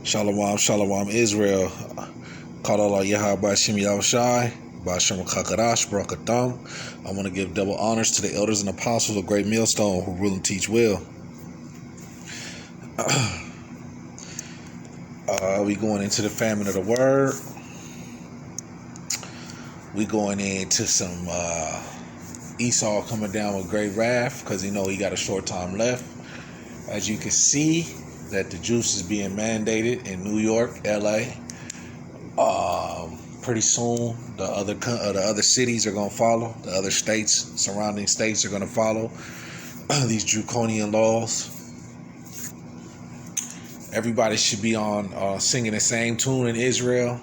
Shalom, shalom, Israel. Call Allah Yahweh Bashim Yahushai, Bashim Kakadash, Barakatham. I want to give double honors to the elders and apostles of Great Millstone who rule and teach well. We going into the famine of the word. We going into some Esau coming down with great wrath because he got a short time left. As you can see, that the juice is being mandated in New York, LA. Pretty soon, the other cities are going to follow. The other states, surrounding states, are going to follow these draconian laws. Everybody should be on singing the same tune in Israel.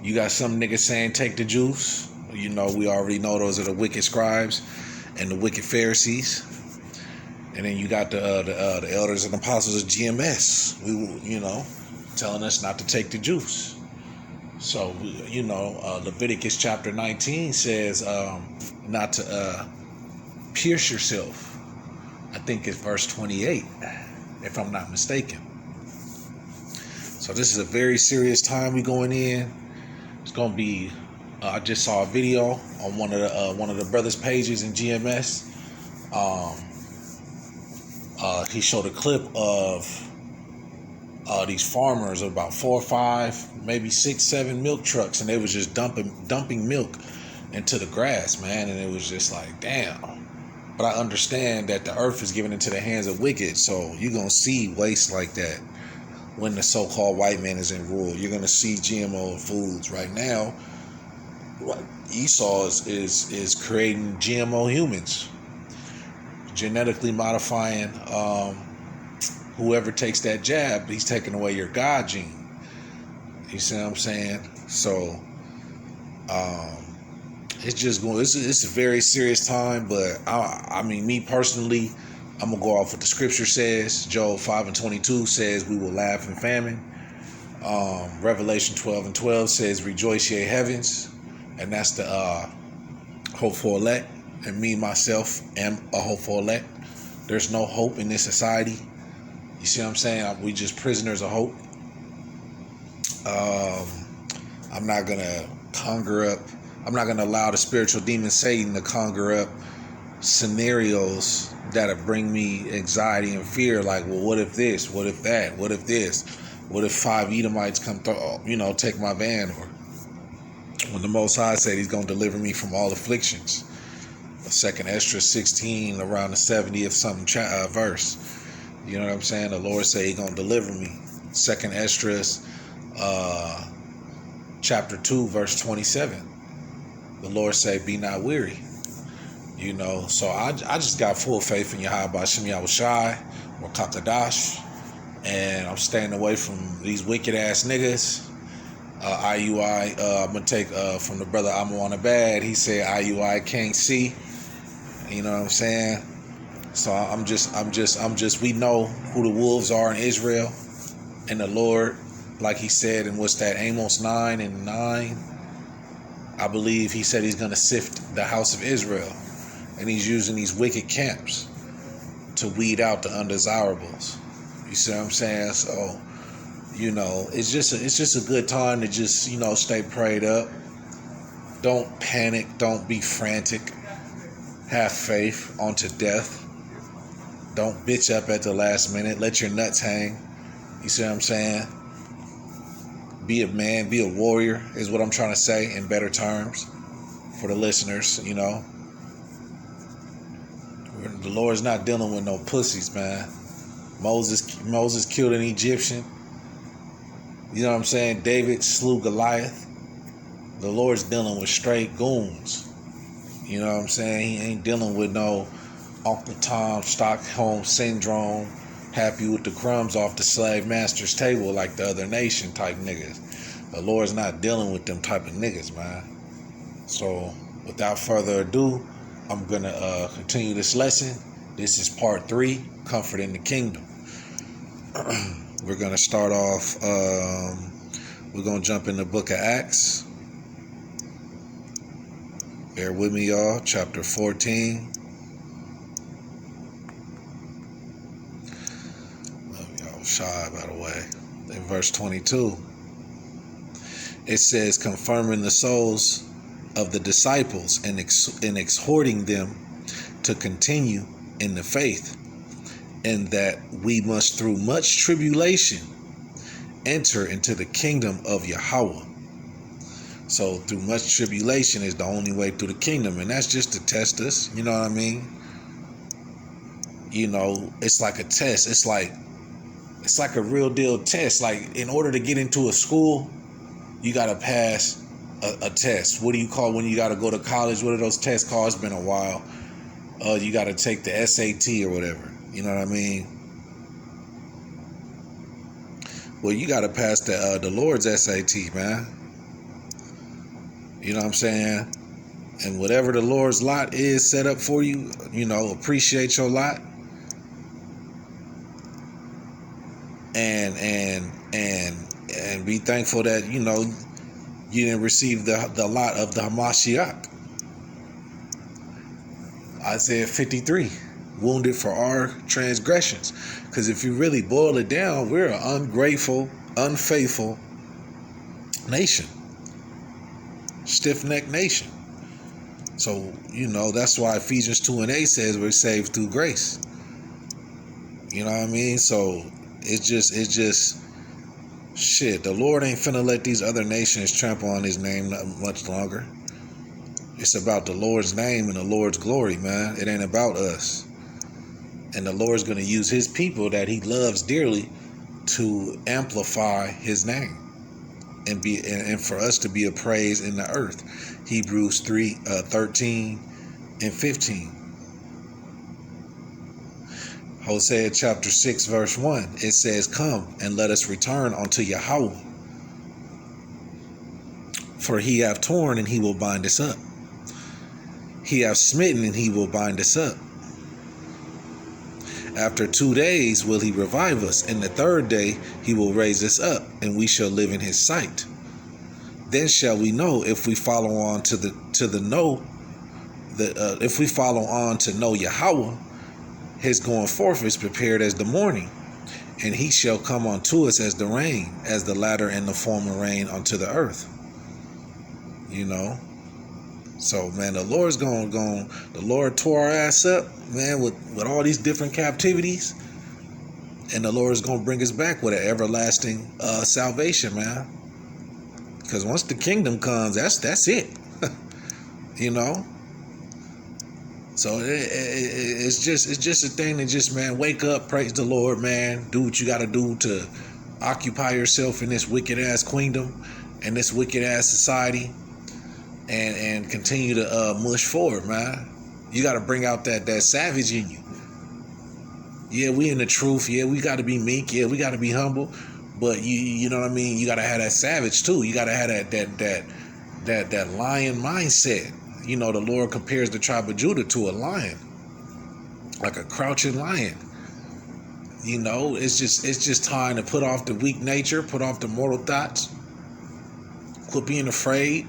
You got some niggas saying take the juice. We already know those are the wicked scribes and the wicked Pharisees. And then you got the elders and apostles of GMS. Telling us not to take the juice. So Leviticus chapter 19 says not to pierce yourself. I think it's verse 28, if I'm not mistaken. So this is a very serious time we going in. It's gonna be. I just saw a video on one of the brothers' pages in GMS. He showed a clip of these farmers, about 4 or 5, maybe 6, 7 milk trucks, and they was just dumping milk into the grass, man. And it was just like, damn. But I understand that the earth is given into the hands of wicked, so you're gonna see waste like that when the so-called white man is in rule. You're gonna see GMO foods right now. Esau is creating GMO humans, genetically modifying whoever takes that jab. He's taking away your God gene. You see what I'm saying? So it's a very serious time. But I mean, me personally, I'm gonna go off what the scripture says. Job 5:22 says we will laugh in famine. Revelation 12:12 says rejoice ye heavens, and that's the hopeful elect. And me myself am a hopeful elect. There's no hope in this society. You see what I'm saying? We just prisoners of hope. I'm not gonna allow the spiritual demon Satan to conjure up scenarios that'll bring me anxiety and fear. Like, well, what if this? What if that? What if this? What if 5 Edomites come through, take my van? Or when the Most High said He's gonna deliver me from all afflictions. 2nd Esdras 16, around the 70th something verse. You know what I'm saying? The Lord said He's gonna deliver me. 2nd Esdras chapter 2, verse 27. The Lord said, be not weary. So I just got full faith in Yahweh Bashim Yahushai or Kakadash, and I'm staying away from these wicked ass niggas. IUI, I'm gonna take from the brother I'm on the bad. He said IUI can't see. You know what I'm saying? So I'm just we know who the wolves are in Israel, and the Lord, like He said, and what's that, Amos 9:9, I believe He said He's gonna sift the house of Israel, and He's using these wicked camps to weed out the undesirables. You see what I'm saying? So it's just a good time to just stay prayed up. Don't panic, don't be frantic. Have faith unto death. Don't bitch up at the last minute. Let your nuts hang. You see what I'm saying? Be a man, be a warrior, is what I'm trying to say in better terms for the listeners. The Lord's not dealing with no pussies, man. Moses killed an Egyptian. You know what I'm saying? David slew Goliath. The Lord's dealing with straight goons. You know what I'm saying? He ain't dealing with no Uncle Tom, Stockholm Syndrome, happy with the crumbs off the slave master's table like the other nation type niggas. The Lord's not dealing with them type of niggas, man. So, without further ado, I'm going to continue this lesson. This is part 3, Comfort in the Kingdom. We're going to start off, we're going to jump in the book of Acts. Bear with me, y'all. Chapter 14. Love y'all. Shy, by the way. In verse 22, it says, confirming the souls of the disciples and exhorting them to continue in the faith, and that we must through much tribulation enter into the kingdom of Yahweh. So through much tribulation is the only way through the kingdom, and that's just to test us. You know what I mean? You know, it's like a test. It's like a real deal test. Like, in order to get into a school, you gotta pass a test. What do you call when you gotta go to college? What are those tests called? It's been a while. You gotta take the SAT or whatever. You know what I mean? Well, you gotta pass the Lord's SAT, man. You know what I'm saying? And whatever the Lord's lot is set up for you, you know, appreciate your lot. And be thankful that, you know, you didn't receive the lot of the Hamashiach. Isaiah 53, wounded for our transgressions. Because if you really boil it down, we're an ungrateful, unfaithful nation. Stiff-necked nation. So, you know, that's why Ephesians 2:8 says we're saved through grace. You know what I mean? So it's just shit. The Lord ain't finna let these other nations trample on his name much longer. It's about the Lord's name and the Lord's glory, man. It ain't about us. And the Lord's gonna use his people that he loves dearly to amplify his name and for us to be a praise in the earth. Hebrews 3:13 and 15. Hosea chapter 6 verse 1, it says, come and let us return unto Yahweh, for he hath torn and he will bind us up. He hath smitten and he will bind us up. After 2 days will he revive us, and the third day he will raise us up, and we shall live in his sight. Then shall we know if we follow on if we follow on to know Yahweh. His going forth is prepared as the morning, and he shall come unto us as the rain, as the latter and the former rain unto the earth. You know? So, man, the Lord tore our ass up, man, with all these different captivities, and the Lord is going to bring us back with an everlasting salvation, man. Because once the kingdom comes, that's it. You know? So it's just a thing to just, man, wake up, praise the Lord, man, do what you got to do to occupy yourself in this wicked ass queendom and this wicked ass society, and continue to mush forward, man. You got to bring out that savage in you. Yeah, we in the truth. Yeah, we got to be meek. Yeah, we got to be humble. But you know what I mean. You got to have that savage too. You got to have that lion mindset. You know, the Lord compares the tribe of Judah to a lion, like a crouching lion. You know, it's just time to put off the weak nature, put off the mortal thoughts, quit being afraid.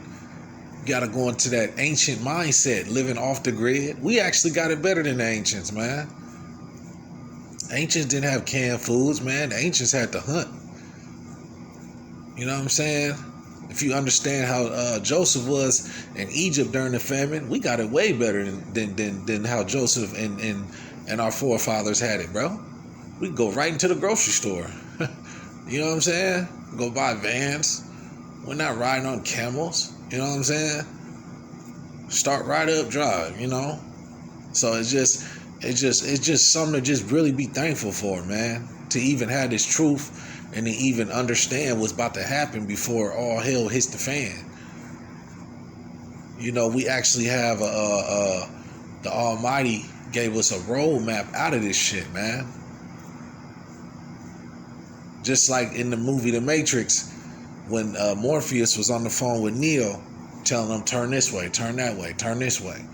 You got to go into that ancient mindset, living off the grid. We actually got it better than the ancients, man. Ancients didn't have canned foods, man. The ancients had to hunt. You know what I'm saying? If you understand how Joseph was in Egypt during the famine, we got it way better than how Joseph and our forefathers had it, bro. We could go right into the grocery store. You know what I'm saying? Go buy vans. We're not riding on camels. You know what I'm saying? Start right up drive, you know? So it's just something to just really be thankful for, man. To even have this truth and to even understand what's about to happen before all hell hits the fan. You know, we actually have the Almighty gave us a roadmap out of this shit, man. Just like in the movie The Matrix, when Morpheus was on the phone with Neo, telling him, turn this way, turn that way, turn this way.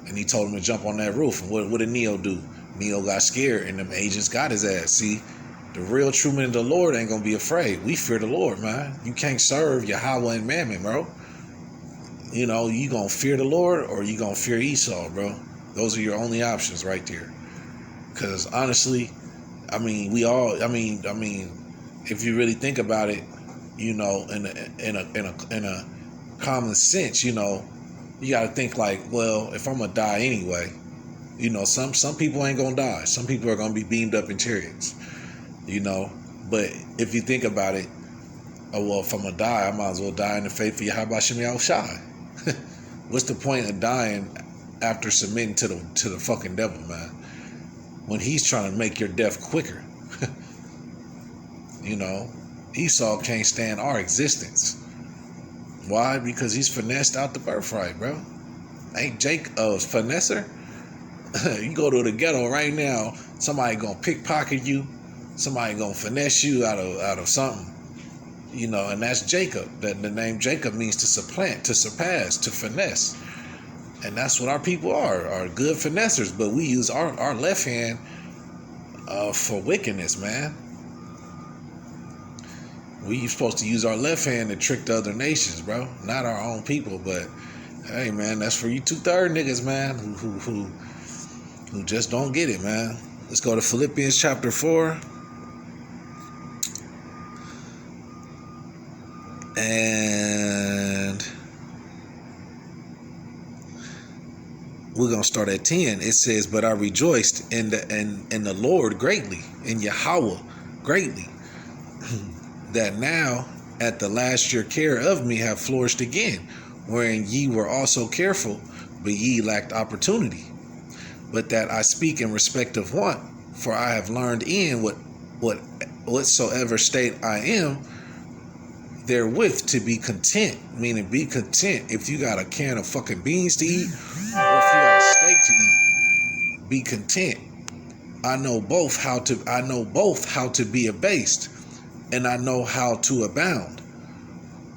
And he told him to jump on that roof. And what did Neo do? Neo got scared, and them agents got his ass. See, the real true men of the Lord ain't going to be afraid. We fear the Lord, man. You can't serve Yahweh and Mammon, bro. You know, you going to fear the Lord or you going to fear Esau, bro. Those are your only options right there. Because honestly, I mean, if you really think about it, you know, in a common sense, you know, you got to think like, well, if I'm gonna die anyway, you know, some people ain't gonna die. Some people are gonna be beamed up in chariots, you know. But if you think about it, oh well, if I'm gonna die, I might as well die in the faith of Yahweh Shem Yahushai. What's the point of dying after submitting to the fucking devil, man? When he's trying to make your death quicker. You know, Esau can't stand our existence. Why? Because he's finessed out the birthright, bro. Ain't Jake a finesser? You go to the ghetto right now, somebody gonna pickpocket you, somebody gonna finesse you out of something. You know, and that's Jacob. The name Jacob means to supplant, to surpass, to finesse. And that's what our people are good finessers. But we use our left hand for wickedness, man. We supposed to use our left hand to trick the other nations, bro. Not our own people, but hey, man, that's for you 2/3 niggas, man, who just don't get it, man. Let's go to Philippians chapter 4. And we're gonna start at 10. It says, "But I rejoiced in the Lord greatly, in Yahweh greatly, that now at the last your care of me have flourished again, wherein ye were also careful, but ye lacked opportunity. But that I speak in respect of want, for I have learned in whatsoever state I am, therewith to be content." Meaning, be content if you got a can of fucking beans to eat, or if you got a steak to eat. Be content. I know both how to be abased, and I know how to abound.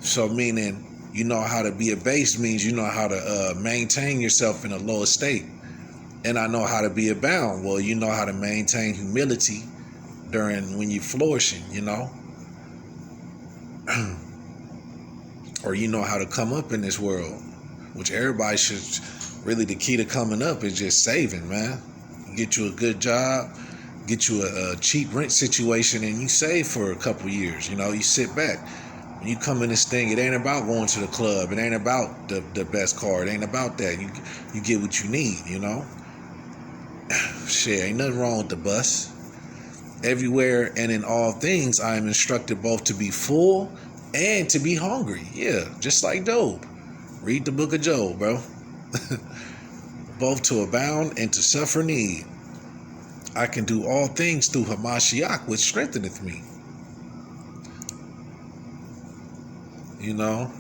So meaning, you know how to be abased means you know how to maintain yourself in a low estate. And I know how to be abound. Well, you know how to maintain humility when you're flourishing, you know. Or you know how to come up in this world, which everybody should. Really, the key to coming up is just saving, man. Get you a good job, get you a cheap rent situation, and you save for a couple years. You know, you sit back. When you come in this thing, it ain't about going to the club. It ain't about the best car. It ain't about that. You get what you need, you know. Shit, ain't nothing wrong with the bus. Everywhere and in all things, I am instructed both to be full and to be hungry. Yeah, just like Job. Read the book of Job, bro. Both to abound and to suffer need. I can do all things through Hamashiach, which strengtheneth me. You know,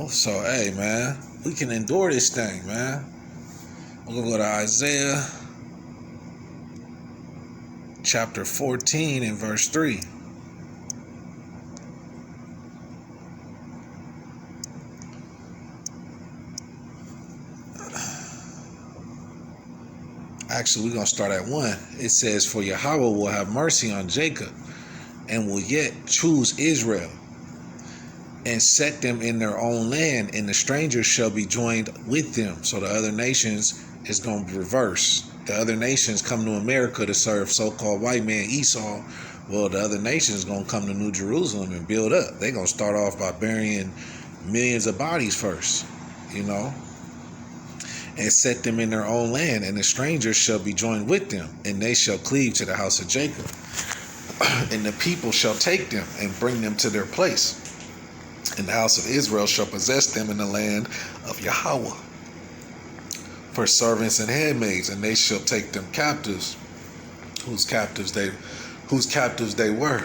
so hey, man, we can endure this thing, man. We're gonna go to Isaiah chapter 14 and verse 3. Actually, we're going to start at 1. It says, "For Yahweh will have mercy on Jacob, and will yet choose Israel, and set them in their own land, and the strangers shall be joined with them." So the other nations is going to be reversed. The other nations come to America to serve so-called white man Esau. Well, the other nations is going to come to New Jerusalem and build up. They're going to start off by burying millions of bodies first, you know. "And set them in their own land, and the strangers shall be joined with them, and they shall cleave to the house of Jacob. And the people shall take them and bring them to their place. And the house of Israel shall possess them in the land of Yahweh for servants and handmaids, and they shall take them captives, whose captives they were,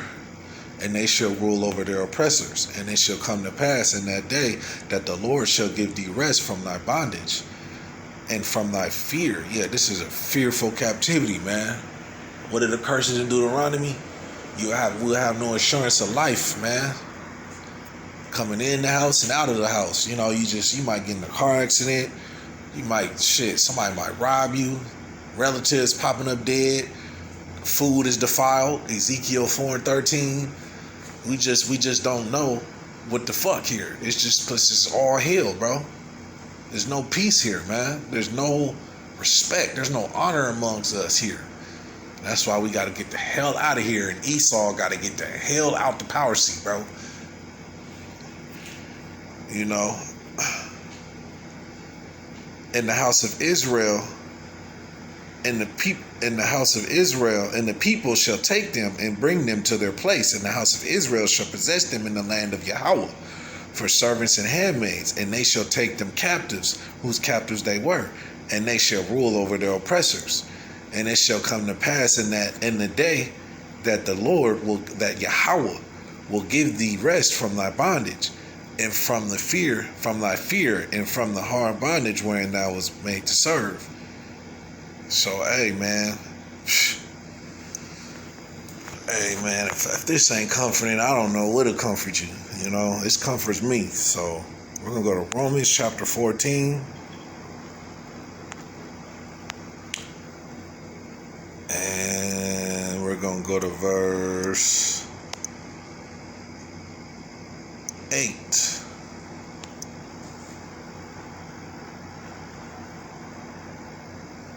and they shall rule over their oppressors. And it shall come to pass in that day that the Lord shall give thee rest from thy bondage and from thy fear." Yeah, this is a fearful captivity, man. What are the curses in Deuteronomy? We'll have no assurance of life, man. Coming in the house and out of the house. You know, you might get in a car accident. Somebody might rob you. Relatives popping up dead. Food is defiled. Ezekiel 4:13. We just don't know what the fuck here. It's just all hell, bro. There's no peace here, man. There's no respect. There's no honor amongst us here. That's why we got to get the hell out of here, and Esau got to get the hell out the power seat, bro. You know, in the house of Israel, and the people shall take them and bring them to their place, and the house of Israel shall possess them in the land of Yahweh for servants and handmaids, and they shall take them captives, whose captives they were, and they shall rule over their oppressors. And it shall come to pass in the day that that Yahweh will give thee rest from thy bondage, and from thy fear, and from the hard bondage wherein thou was made to serve. So, hey man, if this ain't comforting, I don't know what'll comfort you. You know, it comforts me. So we're gonna go to Romans chapter 14. And we're going to go to verse 8.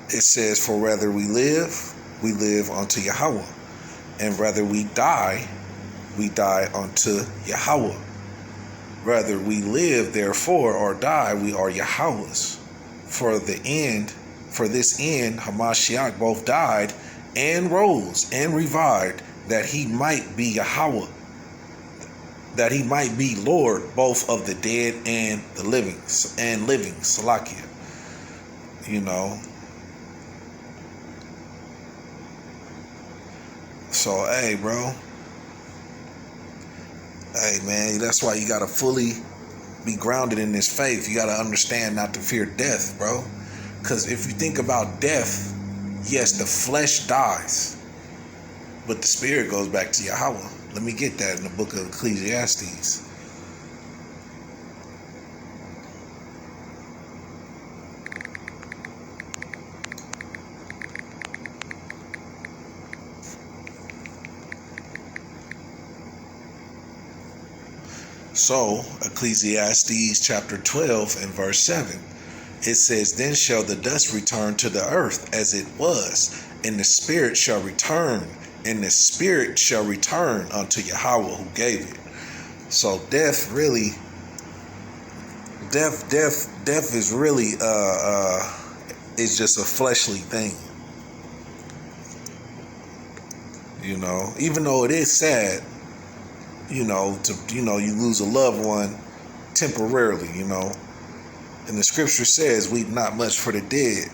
It says, for rather we live unto Yahweh. And rather we die unto Yahweh. Rather we live, therefore, or die, we are Yahweh's. For this end, Hamashiach both died and rose and revived, that he might be Yahweh, that he might be Lord both of the dead and the living, Salakia. You know. So, hey, bro. Hey, man, that's why you gotta fully be grounded in this faith. You gotta understand not to fear death, bro. Because if you think about death, yes, the flesh dies, but the spirit goes back to Yahweh. Let me get that in the book of Ecclesiastes. So, Ecclesiastes chapter 12 and verse 7. It says, then shall the dust return to the earth as it was, and the spirit shall return unto Yahweh who gave it. So death is really is just a fleshly thing. You know, even though it is sad, you lose a loved one temporarily, And the scripture says, weep not much for the dead,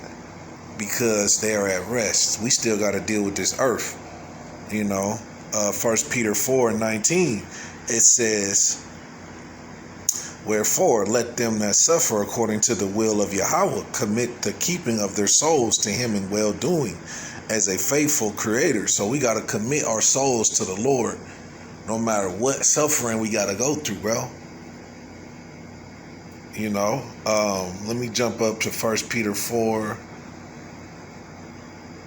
because they are at rest. We still got to deal with this earth. 1 Pt. 4 and 19, it says, wherefore let them that suffer according to the will of Yahweh commit the keeping of their souls to him in well-doing, as a faithful creator. So we got to commit our souls to the Lord, no matter what suffering we got to go through, bro. Let me jump up to 1 Peter 4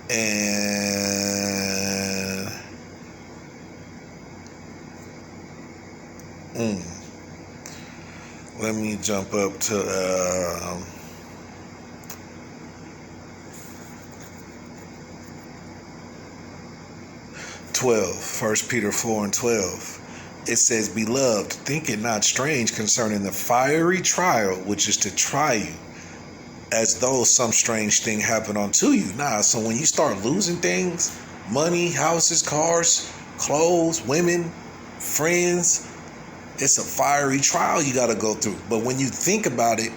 and let me jump up to 12. 1 Peter 4 and 12. It says, beloved, think it not strange concerning the fiery trial which is to try you, as though some strange thing happened unto you. So when you start losing things, money, houses, cars, clothes, women, friends, it's a fiery trial you got to go through. But when you think about it,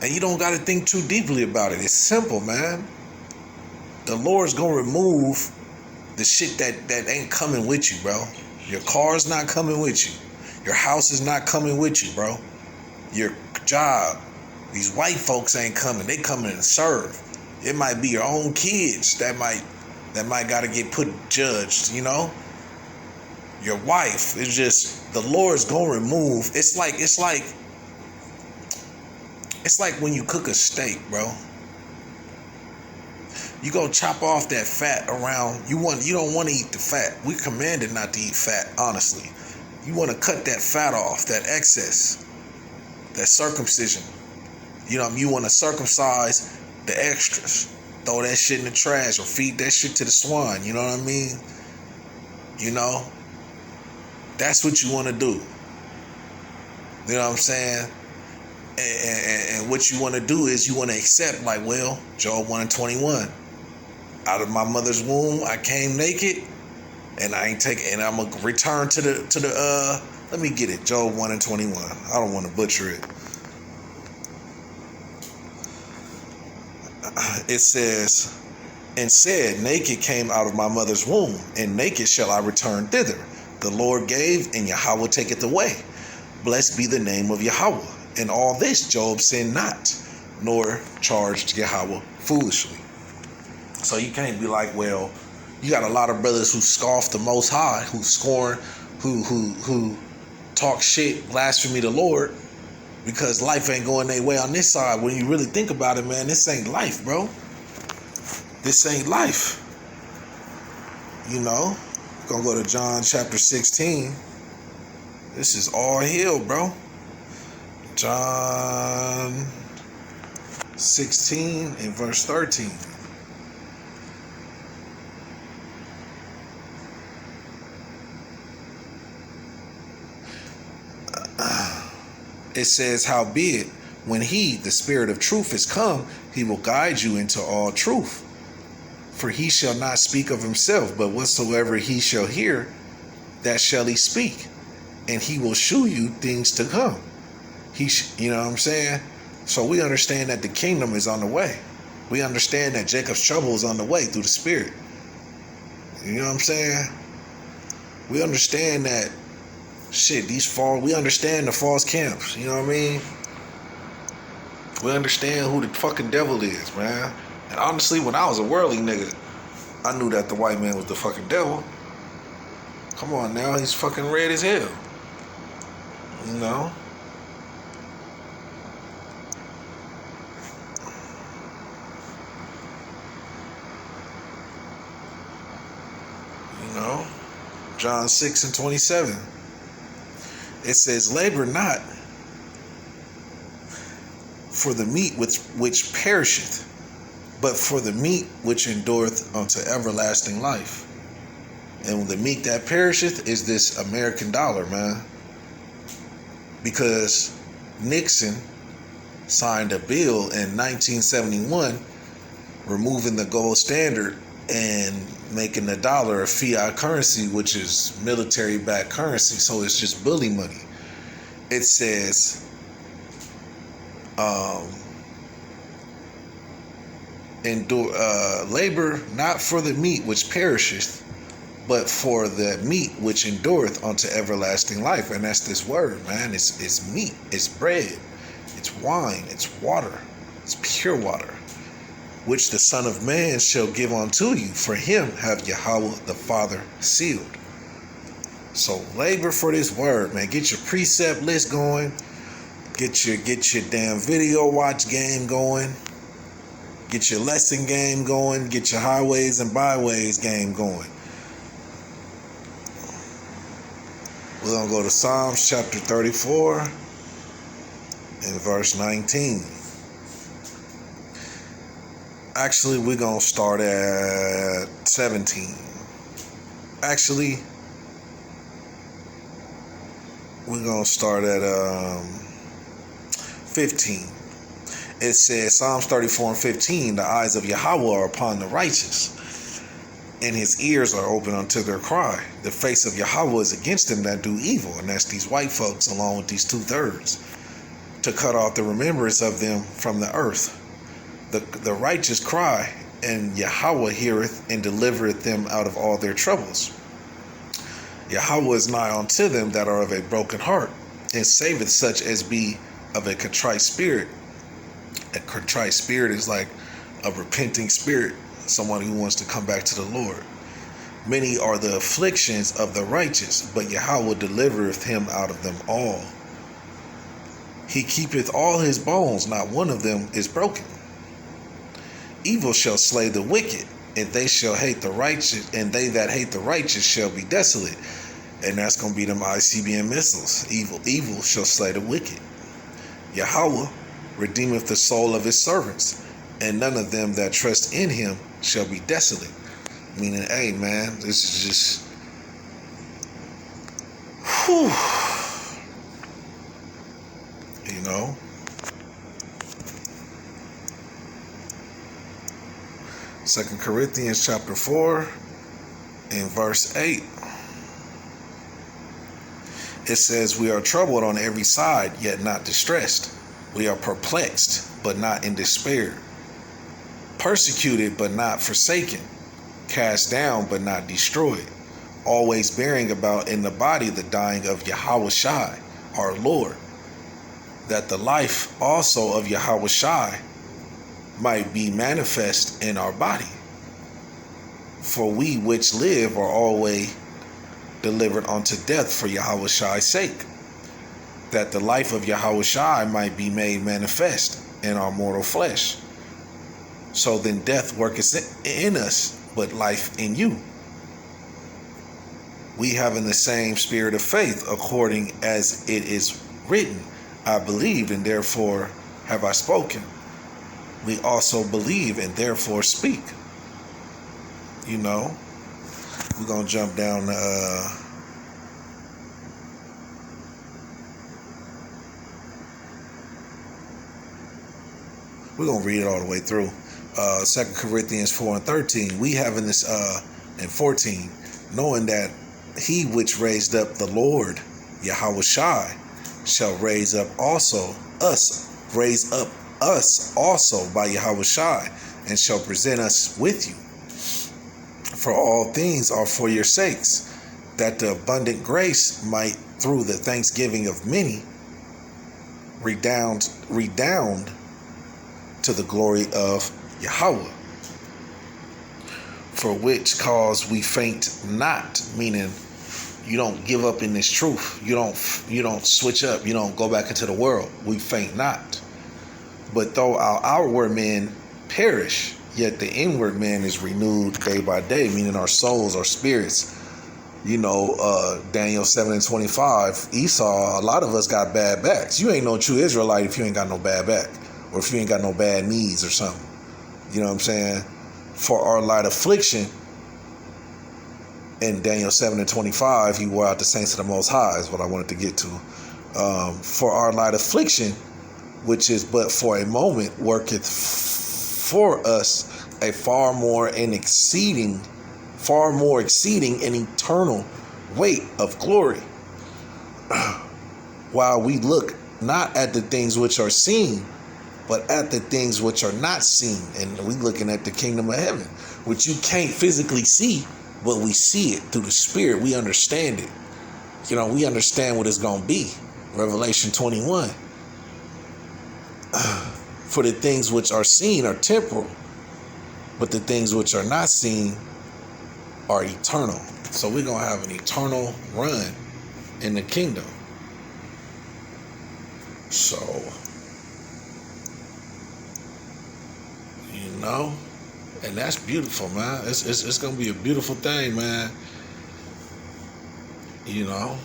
and you don't got to think too deeply about it, it's simple, man. The Lord's going to remove the shit that ain't coming with you, bro. Your car's not coming with you. Your house is not coming with you, bro. Your job, these white folks ain't coming. They coming to serve. It might be your own kids that might gotta get put judged, Your wife. It's just the Lord's gonna remove. It's like when you cook a steak, bro. You go chop off that fat around. You don't want to eat the fat. We commanded not to eat fat, honestly. You want to cut that fat off, that excess, that circumcision. You want to circumcise the extras. throw that shit in the trash or feed that shit to the swine. You know what I mean? You know, that's what you want to do. You know what I'm saying? And what you want to do is you want to accept, like, well, Job 1:21. Out of my mother's womb, I came naked, and I ain't taking. And I'm gonna return to the. Let me get it. Job 1:21. I don't want to butcher it. It says, and said, naked came out of my mother's womb, and naked shall I return thither. The Lord gave, and Yahweh taketh away. Blessed be the name of Yahweh. In all this Job sinned not, nor charged Yahweh foolishly. So you can't be like, well, you got a lot of brothers who scoff the Most High, who scorn, who talk shit, blasphemy the Lord, because life ain't going their way on this side. When you really think about it, man, this ain't life, bro. This ain't life. You know, we're gonna go to John chapter 16. This is all hell, bro. John 16 and verse 13. It says, howbeit, when he, the Spirit of truth, is come, he will guide you into all truth. For he shall not speak of himself, but whatsoever he shall hear, that shall he speak. And he will shew you things to come. You know what I'm saying? So we understand that the kingdom is on the way. We understand that Jacob's trouble is on the way through the Spirit. You know what I'm saying? We understand that shit, we understand the false camps, you know what I mean? We understand who the fucking devil is, man. And honestly, when I was a worldly nigga, I knew that the white man was the fucking devil. Come on now, he's fucking red as hell. You know? You know? John 6:27. It says, labor not for the meat which perisheth, but for the meat which endureth unto everlasting life. And the meat that perisheth is this American dollar, man. Because Nixon signed a bill in 1971 removing the gold standard and making the dollar a fiat currency, which is military-backed currency, so it's just bully money. It says, labor not for the meat which perisheth, but for the meat which endureth unto everlasting life. And that's this word, man. It's meat, it's bread, it's wine, it's water, it's pure water, which the Son of Man shall give unto you. For him have Yahweh the Father sealed. So labor for this word, man. Get your precept list going. Get your damn video watch game going. Get your lesson game going. Get your highways and byways game going. We're going to go to Psalms chapter 34 and verse 19. Actually, we're going to start at 17. Actually, we're going to start at 15. It says, Psalms 34 and 15, the eyes of Yahweh are upon the righteous, and his ears are open unto their cry. The face of Yahweh is against them that do evil, and that's these white folks along with these 2/3, to cut off the remembrance of them from the earth. The righteous cry, and Yahweh heareth and delivereth them out of all their troubles. Yahweh is nigh unto them that are of a broken heart, and saveth such as be of a contrite spirit. A contrite spirit is like a repenting spirit, someone who wants to come back to the Lord. Many are the afflictions of the righteous, but Yahweh delivereth him out of them all. He keepeth all his bones, not one of them is broken. Evil shall slay the wicked, and they shall hate the righteous, and they that hate the righteous shall be desolate. And that's going to be them ICBM missiles. Evil shall slay the wicked. Yahweh redeemeth the soul of his servants, and none of them that trust in him shall be desolate. Meaning, hey man, this is just, whew, you know. 2 Corinthians chapter 4 and verse 8. It says, we are troubled on every side, yet not distressed. We are perplexed, but not in despair. Persecuted, but not forsaken. Cast down, but not destroyed. Always bearing about in the body the dying of Yahushua, our Lord, that the life also of Yahushua might be manifest in our body. For we which live are always delivered unto death for Yahushua's sake, that the life of Yahushua might be made manifest in our mortal flesh. So then death worketh in us, but life in you. We having the same spirit of faith, according as it is written, I believed, and therefore have I spoken. We also believe and therefore speak. You know, we're going to jump down to we're going to read it all the way through. 2 Corinthians 4 and 13. We having this and 14, knowing that he which raised up the Lord Yahushua shall raise up us also by Yahushua, and shall present us with you. For all things are for your sakes, that the abundant grace might, through the thanksgiving of many, redound to the glory of Yahweh. For which cause we faint not, meaning you don't give up in this truth. You don't switch up. You don't go back into the world. We faint not. But though our outward man perish, yet the inward man is renewed day by day, meaning our souls, our spirits. You know, Daniel 7 and 25, Esau, a lot of us got bad backs. You ain't no true Israelite if you ain't got no bad back, or if you ain't got no bad knees or something. You know what I'm saying? For our light affliction, in Daniel 7 and 25, he wore out the saints of the Most High, is what I wanted to get to. For our light affliction, which is but for a moment, worketh for us a far more exceeding and eternal weight of glory, while we look not at the things which are seen, but at the things which are not seen. And we looking at the kingdom of heaven, which you can't physically see, but we see it through the spirit. We understand it. You know, we understand what it's going to be. Revelation 21. For the things which are seen are temporal, but the things which are not seen are eternal. So we're going to have an eternal run in the kingdom. So, you know, and that's beautiful, man. It's going to be a beautiful thing, man. You know.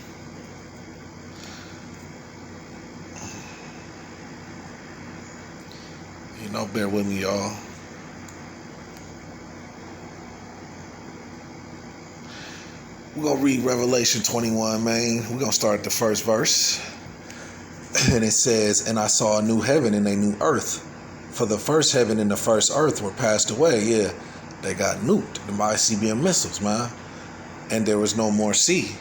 You know, bear with me, y'all. We're going to read Revelation 21, man. We're going to start at the first verse. And it says, and I saw a new heaven and a new earth. For the first heaven and the first earth were passed away. Yeah, they got nuked. The ICBM missiles, man. And there was no more sea.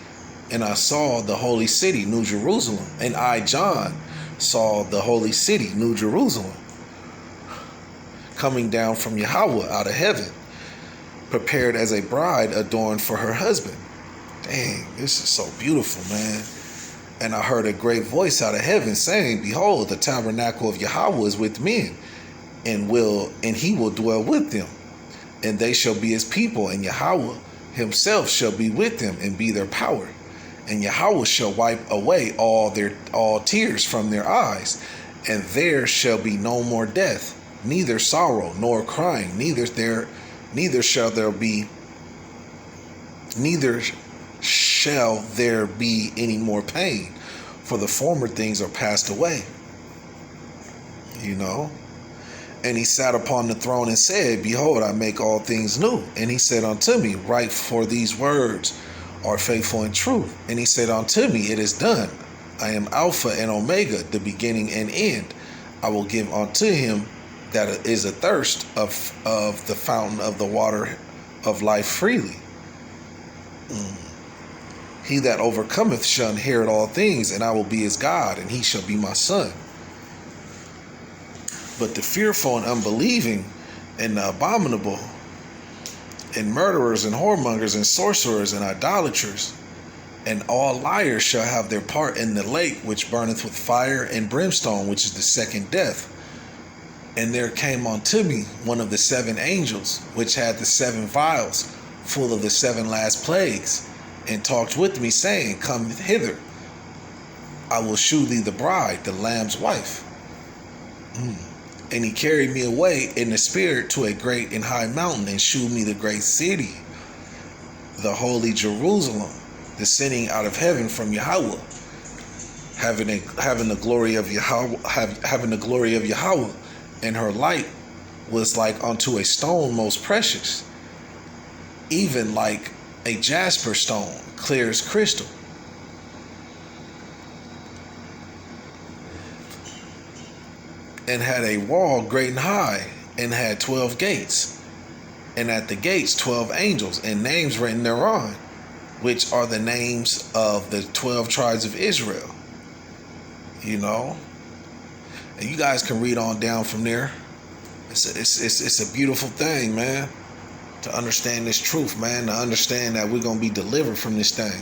And I saw the holy city, New Jerusalem. And I, John, saw the holy city, New Jerusalem, coming down from Yahweh out of heaven, prepared as a bride adorned for her husband. Dang, this is so beautiful, man. And I heard a great voice out of heaven saying, behold, the tabernacle of Yahweh is with men, and he will dwell with them. And they shall be his people, and Yahweh himself shall be with them and be their power. And Yahweh shall wipe away all tears from their eyes, and there shall be no more death, neither sorrow nor crying, neither shall there be any more pain, for the former things are passed away. You know, And he sat upon the throne and said, Behold, I make all things new. And he said unto me, Write, for these words are faithful and true. And he said unto me, It is done. I am Alpha and Omega, the beginning and end. I will give unto him that is athirst of the fountain of the water of life freely. He that overcometh shall inherit all things, and I will be his God, and he shall be my son. But the fearful and unbelieving and the abominable and murderers and whoremongers and sorcerers and idolaters and all liars shall have their part in the lake which burneth with fire and brimstone, which is the second death. And there came unto me one of the seven angels, which had the seven vials full of the seven last plagues, and talked with me, saying, Come hither, I will shew thee the bride, the Lamb's wife. And he carried me away in the spirit to a great and high mountain, and shewed me the great city, the holy Jerusalem, descending out of heaven from Yahweh, having the glory of Yahweh, and her light was like unto a stone most precious, even like a jasper stone, clear as crystal. And had a wall great and high, and had 12 gates, and at the gates 12 angels, and names written thereon, which are the names of the 12 tribes of Israel. You know, and you guys can read on down from there. It's a beautiful thing, man, to understand this truth, man, to understand that we're gonna be delivered from this thing,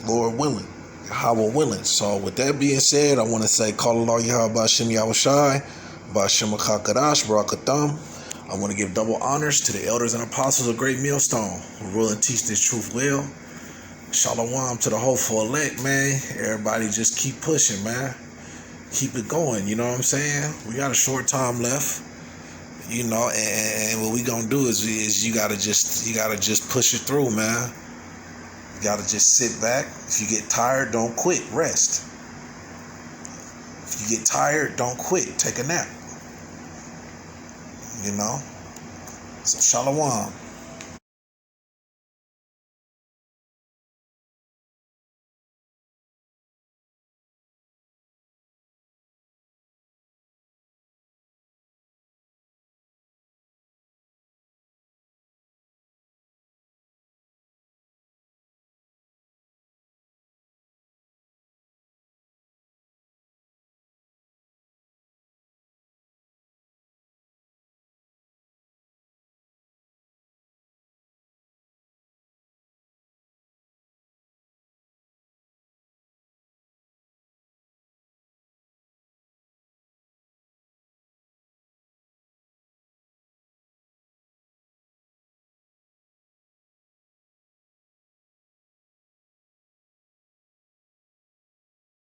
Lord willing. Yahweh willing. So with that being said, I want to say, call Allah Yahweh Ba'Shem Yahweh Shai, Ba'Shem Akakadash, Barakatham. I want to give double honors to the elders and apostles of Great Millstone who rule and teach this truth well. Shalom to the hopeful elect, man. Everybody just keep pushing, man. Keep it going, you know what I'm saying? We got a short time left, you know, and what we gonna do is you gotta just push it through, man. You gotta just sit back. If you get tired, don't quit. Rest. If you get tired, don't quit. Take a nap. You know? So shalom.